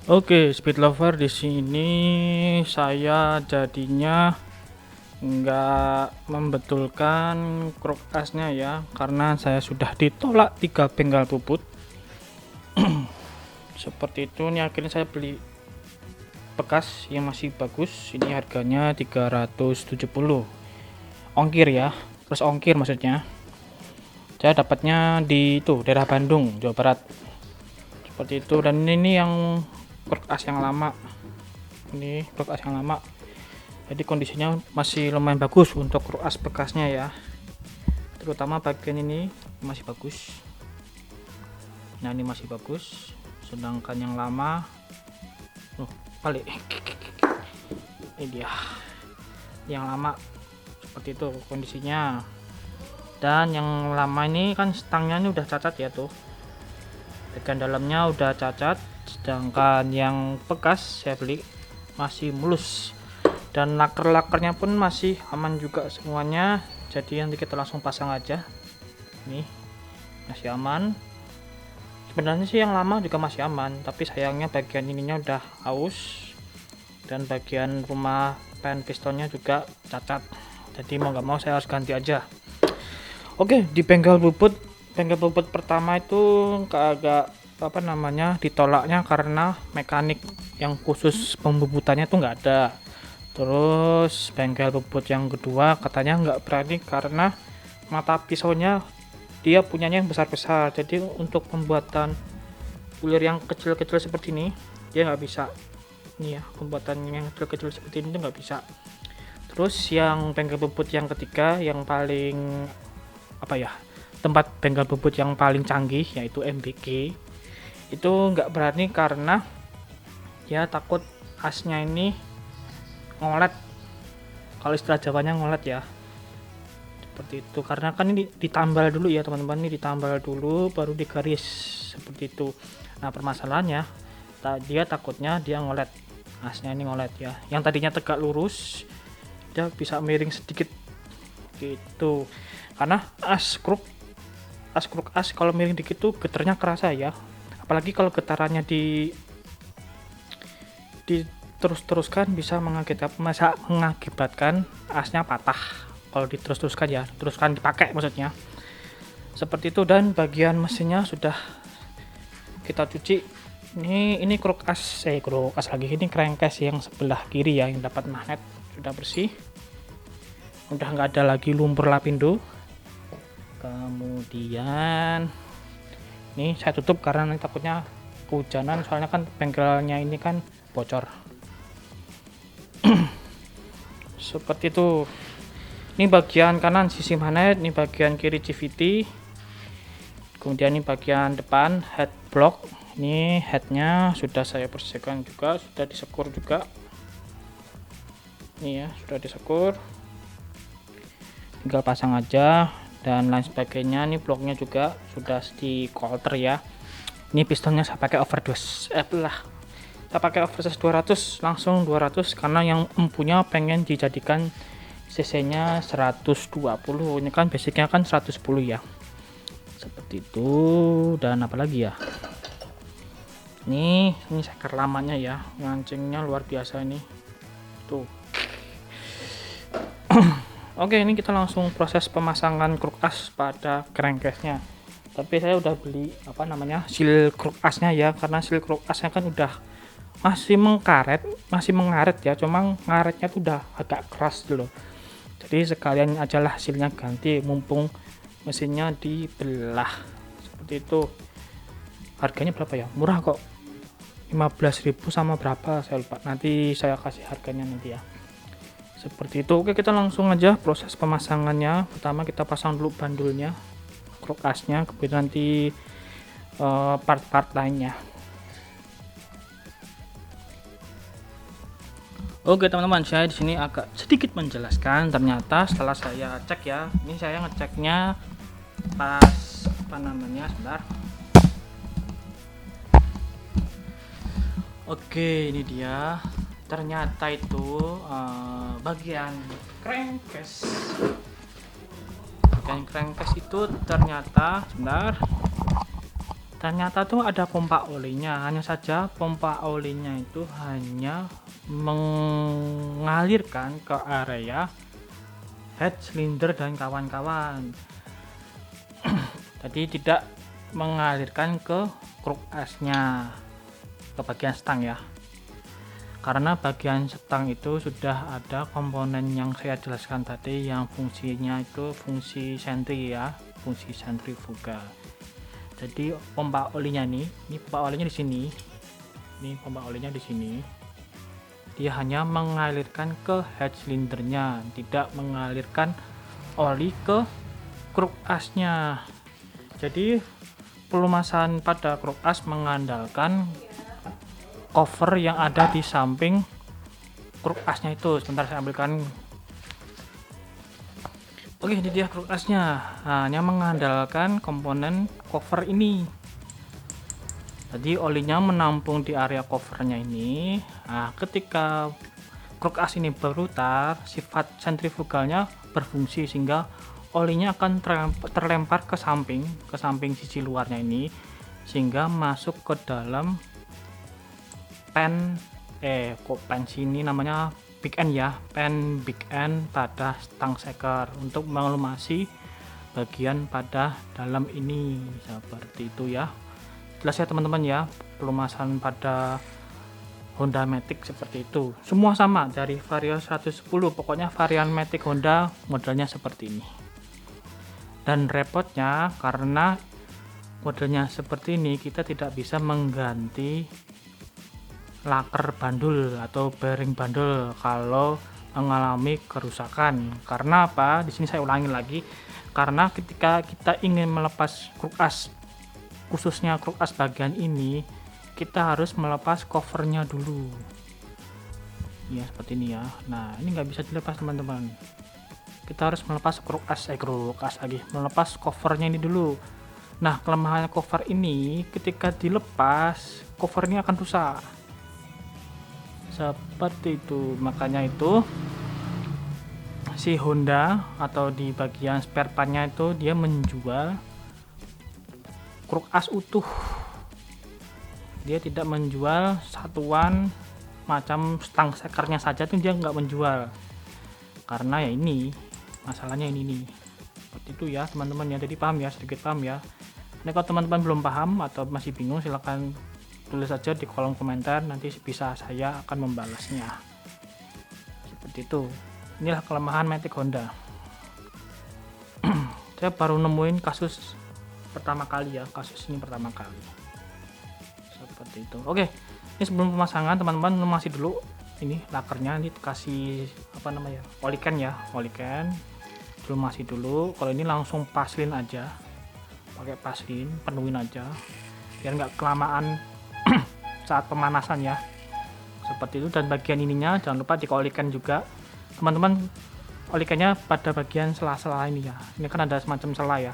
Oke, speed lover di sini saya jadinya nggak membetulkan kruk asnya ya, karena saya sudah ditolak 3 bengkel puput. Seperti itu nih, akhirnya saya beli bekas yang masih bagus. Ini harganya 370 ongkir ya, plus ongkir maksudnya. Saya dapatnya di itu daerah Bandung, Jawa Barat. Seperti itu, dan ini yang kruk as yang lama. Ini kruk as yang lama. Jadi kondisinya masih lumayan bagus untuk kruk as bekasnya ya. Terutama bagian ini masih bagus. Nah, ini masih bagus. Sedangkan yang lama, balik. Ini dia. Yang lama seperti itu kondisinya. Dan yang lama ini kan stangnya ini udah cacat ya tuh. Bagian dalamnya udah cacat, sedangkan yang bekas saya beli masih mulus, dan laker-lakernya pun masih aman juga semuanya. Jadi nanti kita langsung pasang aja. Nih, masih aman. Sebenarnya sih yang lama juga masih aman, tapi sayangnya bagian ininya udah aus, dan bagian rumah pen pistonnya juga cacat. Jadi mau nggak mau saya harus ganti aja. Oke, di bengkel puput pertama itu agak ditolaknya karena mekanik yang khusus pembubutannya tuh nggak ada. Terus bengkel puput yang kedua katanya nggak berani karena mata pisaunya dia punyanya yang besar-besar, jadi untuk pembuatan bulir yang kecil-kecil seperti ini dia nggak bisa. Ini ya, pembuatan yang kecil-kecil seperti ini tuh nggak bisa. Terus yang bengkel puput yang ketiga, yang paling tempat bengkel puput yang paling canggih, yaitu MBK, itu nggak berani karena ya takut asnya ini ngolet. Kalau istilah Jawanya ngolet ya, seperti itu. Karena kan ini ditambal dulu ya teman-teman, ini ditambal dulu baru digaris seperti itu. Nah, permasalahannya dia takutnya dia ngolet, asnya ini ngolet ya. Yang tadinya tegak lurus dia bisa miring sedikit gitu, karena as kruk as kalau miring dikit tuh getarnya kerasa ya, apalagi kalau getarannya diteruskan bisa mengakibatkan asnya patah kalau diteruskan ya, teruskan dipakai maksudnya seperti itu. Dan bagian mesinnya sudah kita cuci. Ini kruk as lagi, ini crankcase yang sebelah kiri ya, yang dapat magnet sudah bersih, udah nggak ada lagi lumpur lapindo. Kemudian ini saya tutup karena takutnya kehujanan, soalnya kan bengkelnya ini kan bocor. Seperti itu. Ini bagian kanan sisi magnet, ini bagian kiri CVT, kemudian ini bagian depan head block. Ini headnya sudah saya bersihkan juga, sudah disekur juga. Ini ya, sudah disekur, tinggal pasang aja dan lain sebagainya. Ini bloknya juga sudah di coulter ya. Ini pistonnya saya pakai overdose saya pakai oversize 200, langsung 200 karena yang empunya pengen dijadikan cc nya 120. Ini kan basicnya kan 110 ya, seperti itu. Dan apalagi ya, ini seker lamanya ya, ngancingnya luar biasa ini tuh. Oke, ini kita langsung proses pemasangan kruk as pada crankcase-nya. Tapi saya udah beli seal kruk asnya ya, karena seal kruk asnya kan udah masih mengaret ya, cuma ngaretnya tuh udah agak keras dulu. Jadi sekalian aja lah sealnya ganti, mumpung mesinnya dibelah seperti itu. Harganya berapa ya? Murah kok, 15.000 sama berapa saya lupa, nanti saya kasih harganya nanti ya. Seperti itu. Oke, kita langsung aja proses pemasangannya. Pertama kita pasang dulu bandulnya, kruk asnya, kemudian nanti part-part lainnya. Oke teman-teman, saya di sini agak sedikit menjelaskan. Ternyata setelah saya cek ya, ini saya ngeceknya pas sebentar. Oke, ini dia. Ternyata itu bagian crankcase itu ternyata Ternyata tuh ada pompa olinya, hanya saja pompa olinya itu hanya mengalirkan ke area head cylinder dan kawan-kawan. Jadi tidak mengalirkan ke kruk asnya, ke bagian stang ya. Karena bagian stang itu sudah ada komponen yang saya jelaskan tadi, yang fungsinya itu fungsi sentri ya, fungsi sentrifuga. Jadi pompa olinya nih, ini pompa olinya di sini. Ini pompa olinya di sini. Dia hanya mengalirkan ke head silindernya, tidak mengalirkan oli ke kruk asnya. Jadi pelumasan pada kruk as mengandalkan cover yang ada di samping kruk asnya itu. Sebentar saya ambilkan. Oke, ini dia kruk asnya. Hanya mengandalkan komponen cover ini. Jadi olinya menampung di area covernya ini. Nah, ketika kruk as ini berputar, sifat sentrifugalnya berfungsi sehingga olinya akan terlempar ke samping sisi luarnya ini, sehingga masuk ke dalam pen sini namanya big end ya, pen big end pada stang seker untuk melumasi bagian pada dalam ini, seperti itu ya. Jelas ya teman-teman ya, pelumasan pada Honda Matic seperti itu. Semua sama dari Vario 110, pokoknya varian Matic Honda modelnya seperti ini. Dan repotnya karena modelnya seperti ini, kita tidak bisa mengganti laker bandul atau bearing bandul kalau mengalami kerusakan. Karena apa? Di sini saya ulangi lagi, karena ketika kita ingin melepas kruk as, khususnya kruk as bagian ini, kita harus melepas covernya dulu ya, seperti ini ya. Nah, ini nggak bisa dilepas teman-teman, kita harus melepas kruk as lagi, melepas covernya ini dulu. Nah, kelemahan cover ini ketika dilepas, covernya akan rusak seperti itu. Makanya itu si Honda atau di bagian spare partnya itu dia menjual kruk as utuh, dia tidak menjual satuan macam stang sekernya saja tuh dia nggak menjual, karena ya ini masalahnya ini nih, seperti itu ya teman-teman ya. Jadi paham ya, sedikit paham ya. Ini kalau teman-teman belum paham atau masih bingung, silahkan tulis saja di kolom komentar, nanti bisa saya akan membalasnya. Seperti itu. Inilah kelemahan Matic Honda. Saya baru nemuin kasus pertama kali ya, kasus ini pertama kali. Seperti itu. Oke, ini sebelum pemasangan teman-teman lumasi dulu ini lakernya, ini kasih apa namanya, olikan ya, olikan lumasi dulu. Kalau ini langsung paslin aja, pakai paslin, penuhin aja biar nggak kelamaan saat pemanasan ya, seperti itu. Dan bagian ininya jangan lupa dikolikan juga teman-teman, olikannya pada bagian sela-sela ini ya. Ini kan ada semacam celah ya,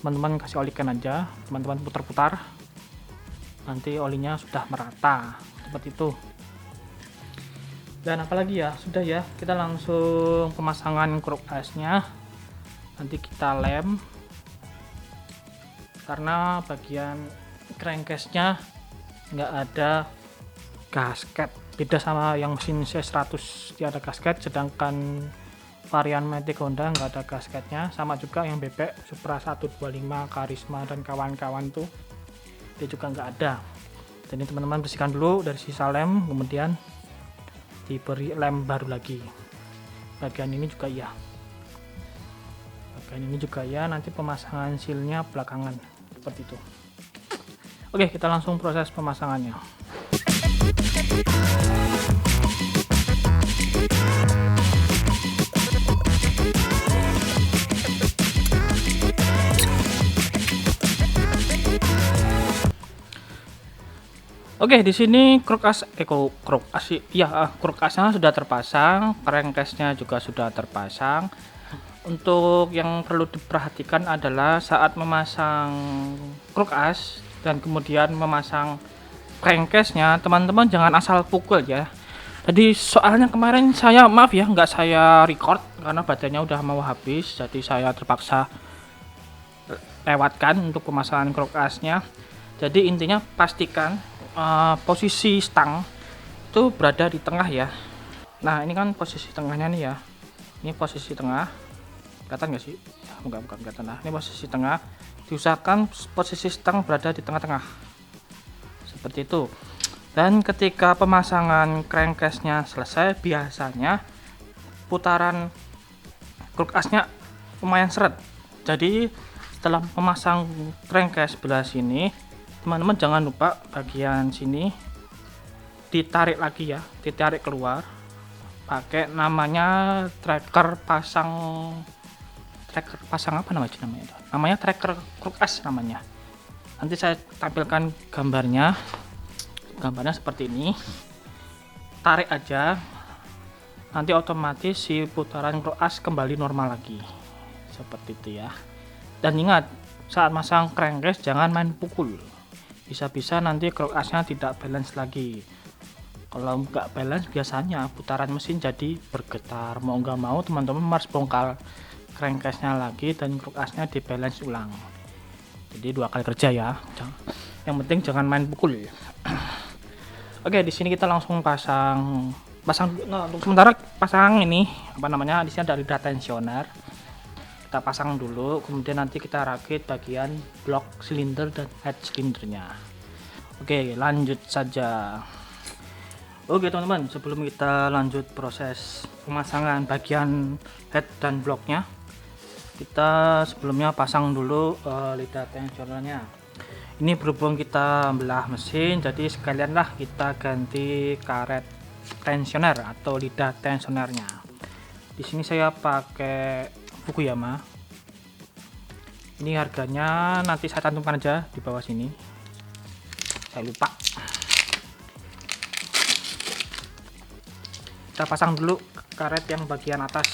teman-teman kasih olikan aja, teman-teman putar-putar, nanti olinya sudah merata seperti itu. Dan apalagi ya, sudah ya, kita langsung pemasangan kruk asnya. Nanti kita lem, karena bagian crankcase-nya nggak ada gasket, beda sama yang mesin C100 dia ada gasket, sedangkan varian Matic Honda nggak ada gasketnya. Sama juga yang bebek Supra 125, Karisma dan kawan-kawan tuh dia juga nggak ada. Jadi teman-teman bersihkan dulu dari sisa lem, kemudian diberi lem baru lagi. Bagian ini juga ya, bagian ini juga ya, nanti pemasangan sealnya belakangan seperti itu. Oke, kita langsung proses pemasangannya. Oke, di sini kruk asnya sudah terpasang, crankcase-nya juga sudah terpasang. Untuk yang perlu diperhatikan adalah saat memasang kruk as dan kemudian memasang crankcase-nya, teman-teman jangan asal pukul ya. Jadi soalnya kemarin saya maaf ya, nggak saya record karena baterainya udah mau habis, jadi saya terpaksa lewatkan untuk pemasangan kulkasnya. Jadi intinya pastikan posisi stang itu berada di tengah ya. Nah ini kan posisi tengahnya nih ya, ini posisi tengah, kelihatan nggak sih? Bukan kelihatan. Nah ini posisi tengah, diusahakan posisi stang berada di tengah-tengah seperti itu. Dan ketika pemasangan crankcase-nya selesai, biasanya putaran kulkasnya lumayan seret. Jadi setelah memasang crankcase sebelah sini, teman-teman jangan lupa bagian sini ditarik lagi ya, ditarik keluar pakai namanya tracker pasang apa namanya tracker kulkas namanya. Nanti saya tampilkan gambarnya seperti ini. Tarik aja, nanti otomatis si putaran kulkas kembali normal lagi seperti itu ya. Dan ingat, saat masang crankcase jangan main pukul, bisa-bisa nanti kulkasnya tidak balance lagi. Kalau nggak balance biasanya putaran mesin jadi bergetar. Mau nggak mau teman-teman harus bongkar crankcase nya lagi dan kulkasnya di balance ulang. Jadi 2 kali kerja ya. Yang penting jangan main pukul. Oke, di sini kita langsung pasang. Nah, untuk sementara pasang ini di sini ada lidah tensioner. Kita pasang dulu, kemudian nanti kita rakit bagian blok silinder dan head silindernya. Oke, lanjut saja. Oke teman-teman, sebelum kita lanjut proses pemasangan bagian head dan bloknya, kita sebelumnya pasang dulu lidah tensionernya. Ini berhubung kita belah mesin, jadi sekalianlah kita ganti karet tensioner atau lidah tensionernya. Di sini saya pakai Fukuyama. Ini harganya nanti saya cantumkan aja di bawah sini. Saya lupa. Kita pasang dulu karet yang bagian atas.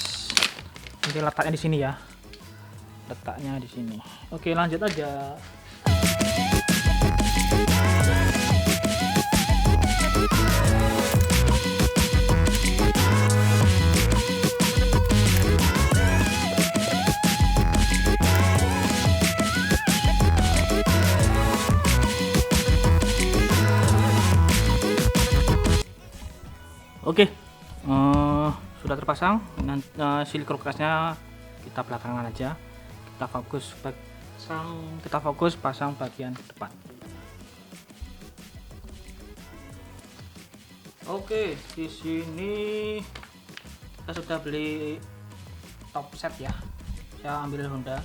Ini letaknya di sini ya. Letaknya di sini. Oke, lanjut aja. Oke, sudah terpasang. Sili kulkasnya kita belakangan aja. Kita fokus pasang bagian depan. Oke, di sini kita sudah beli top set ya. Saya ambil Honda.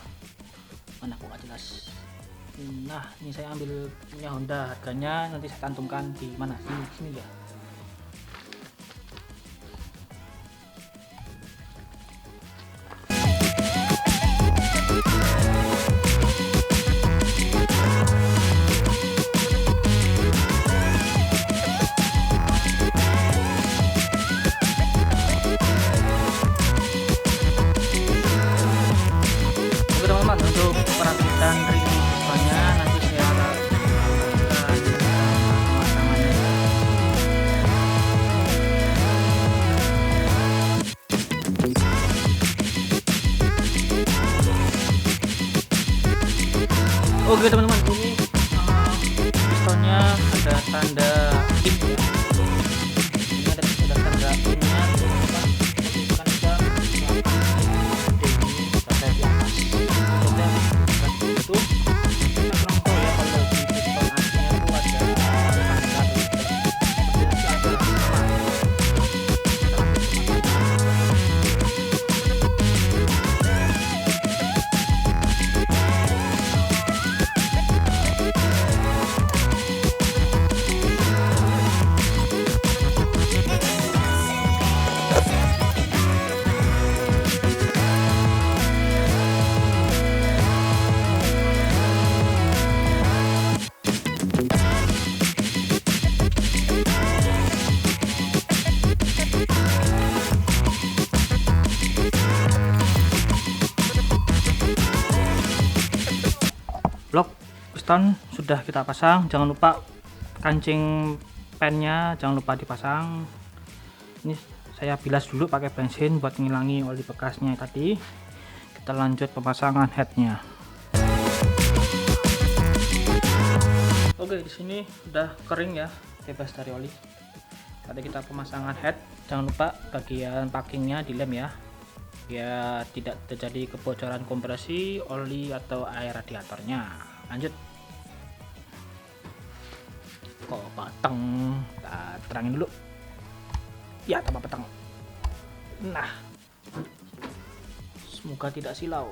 Mana kok nggak jelas? Nah, ini saya ambil punya Honda. Harganya nanti saya cantumkan di mana? Sini ya. Teman-teman, untuk perakitan ring pistonnya nanti saya akan pemasangannya. Oke teman-teman, ini pistonnya ada tanda pin ya. Ini ada tanda pinnya. Blok piston sudah kita pasang, jangan lupa kancing pennya jangan lupa dipasang. Ini saya bilas dulu pakai bensin buat ngilangi oli bekasnya tadi. Kita lanjut pemasangan headnya. Oke, di sini udah kering ya, bebas dari oli. Tadi kita pemasangan head, jangan lupa bagian packingnya dilem ya, biar tidak terjadi kebocoran kompresi oli atau air radiatornya. Lanjut. Kok pateng, kita terangin dulu ya, tambah petang. Nah, semoga tidak silau.